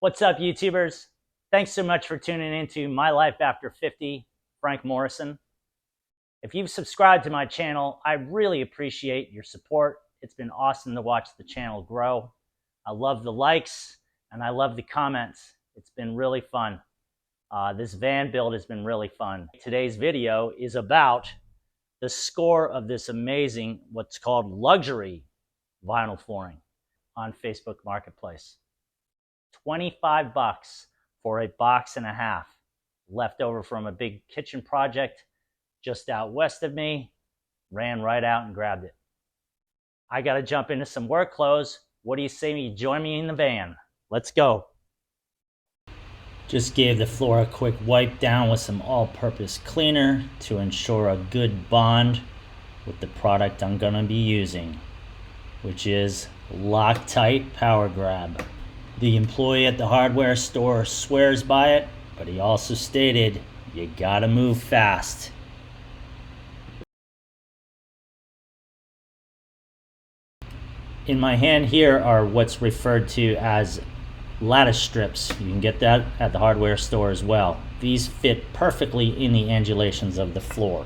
What's up, YouTubers? Thanks so much for tuning into My Life After 50, Frank Morrison. If you've subscribed to my channel, I really appreciate your support. It's been awesome to watch the channel grow. I love the likes and I love the comments. It's been really fun. This van build has been really fun. Today's video is about the score of this amazing, what's called luxury vinyl flooring on Facebook Marketplace. 25 bucks for a box and a half, left over from a big kitchen project just out west of me. Ran right out and grabbed it. I got to jump into some work clothes. What do you say you join me in the van? Let's go. Just gave the floor a quick wipe down with some all-purpose cleaner to ensure a good bond with the product I'm going to be using, which is Loctite Power Grab. The employee at the hardware store swears by it, but he also stated, you gotta move fast. In my hand here are what's referred to as lattice strips. You can get that at the hardware store as well. These fit perfectly in the angulations of the floor.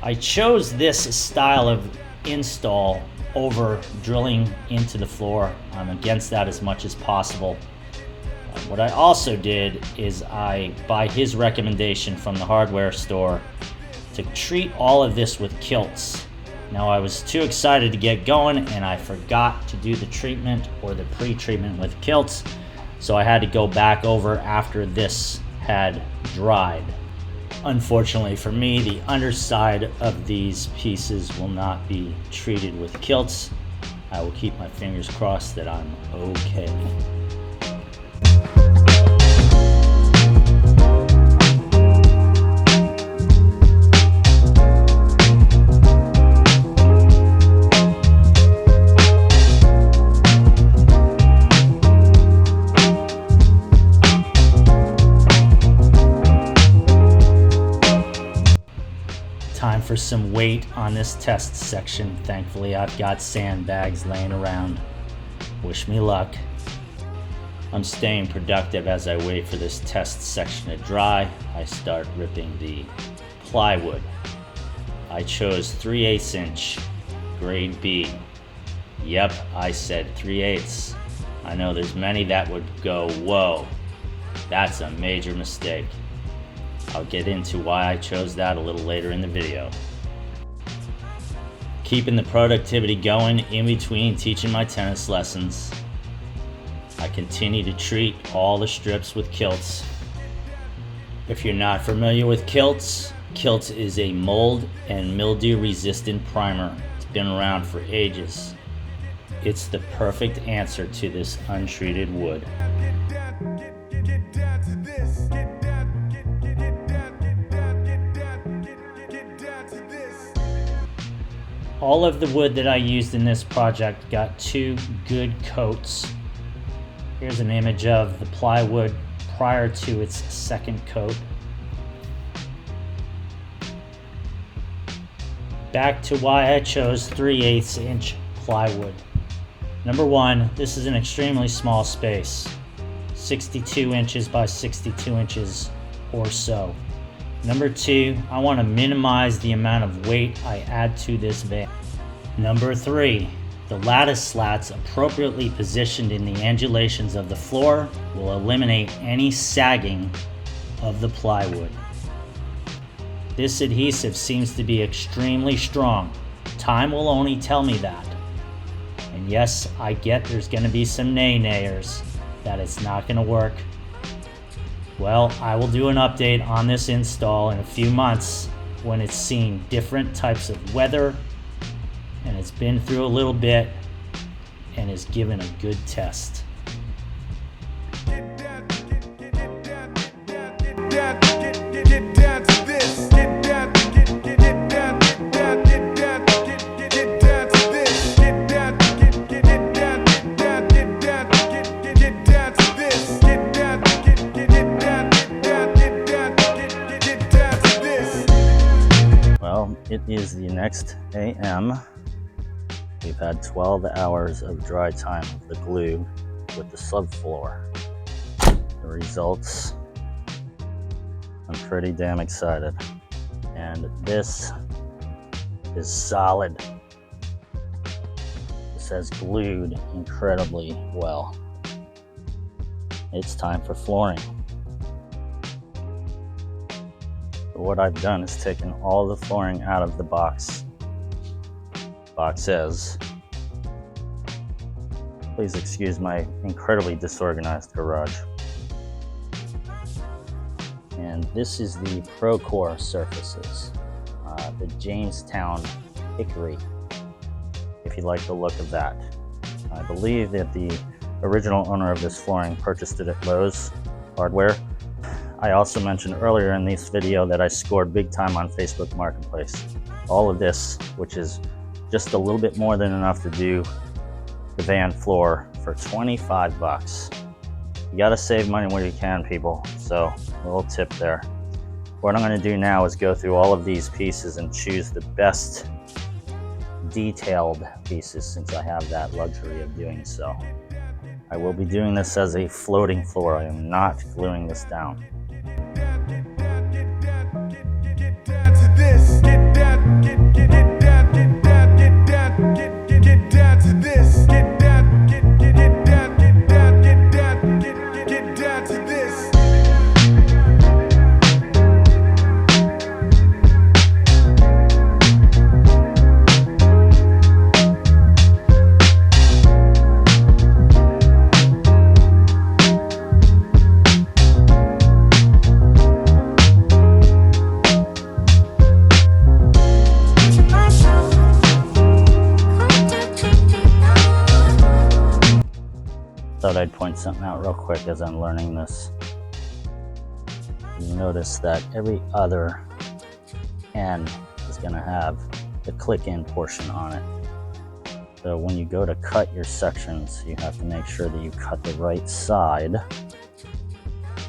I chose this style of install over drilling into the floor. I'm against that as much as possible. What I also did is I, by his recommendation from the hardware store, to treat all of this with kilts. Now I was too excited to get going and I forgot to do the treatment or the pre-treatment with kilts, so I had to go back over after this had dried. Unfortunately for me, the underside of these pieces will not be treated with kilts. I will keep my fingers crossed that I'm okay. Time for some weight on this test section. Thankfully, I've got sandbags laying around. Wish me luck. I'm staying productive as I wait for this test section to dry. I start ripping the plywood. I chose 3/8 inch, grade B. Yep, I said 3/8. I know there's many that would go, whoa, that's a major mistake. I'll get into why I chose that a little later in the video. Keeping the productivity going in between teaching my tennis lessons. I continue to treat all the strips with kilts. If you're not familiar with kilts, kilts is a mold and mildew resistant primer. It's been around for ages. It's the perfect answer to this untreated wood. All of the wood that I used in this project got 2 good coats. Here's an image of the plywood prior to its second coat. Back to why I chose 3/8 inch plywood. Number one, this is an extremely small space, 62 inches by 62 inches or so. Number two, I want to minimize the amount of weight I add to this van. Number three, the lattice slats appropriately positioned in the angulations of the floor will eliminate any sagging of the plywood. This adhesive seems to be extremely strong. Time will only tell me that. And yes, I get there's going to be some naysayers that it's not going to work. Well, I will do an update on this install in a few months when it's seen different types of weather and it's been through a little bit and is given a good test. It is the next AM. We've had 12 hours of dry time of the glue with the subfloor. the results. I'm pretty damn excited. And this is solid. This has glued incredibly well. It's time for flooring. What I've done is taken all the flooring out of the boxes. Please excuse my incredibly disorganized garage. And this is the Procore surfaces, the Jamestown hickory, if you like the look of that. I believe that the original owner of this flooring purchased it at Lowe's Hardware. I also mentioned earlier in this video that I scored big time on Facebook Marketplace. All of this, which is just a little bit more than enough to do the van floor for 25 bucks. You gotta save money when you can, people. So a little tip there. What I'm gonna do now is go through all of these pieces and choose the best detailed pieces, since I have that luxury of doing so. I will be doing this as a floating floor. I am not gluing this down. Thought I'd point something out real quick as I'm learning this. You notice that every other end is going to have the click-in portion on it. So when you go to cut your sections, you have to make sure that you cut the right side.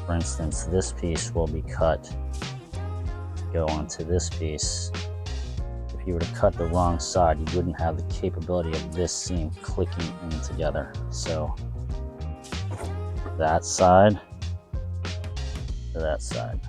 For instance, this piece will be cut to go onto this piece. If you were to cut the wrong side, you wouldn't have the capability of this seam clicking in together. So that side to that side.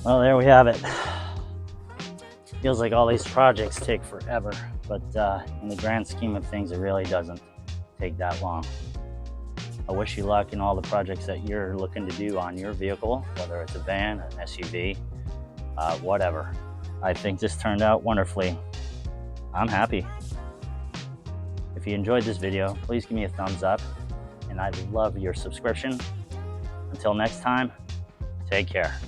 Well, there we have it. Feels like all these projects take forever, but in the grand scheme of things, it really doesn't take that long. I wish you luck in all the projects that you're looking to do on your vehicle, whether it's a van, an SUV, whatever. I think this turned out wonderfully. I'm happy. If you enjoyed this video, please give me a thumbs up, and I'd love your subscription. Until next time, take care.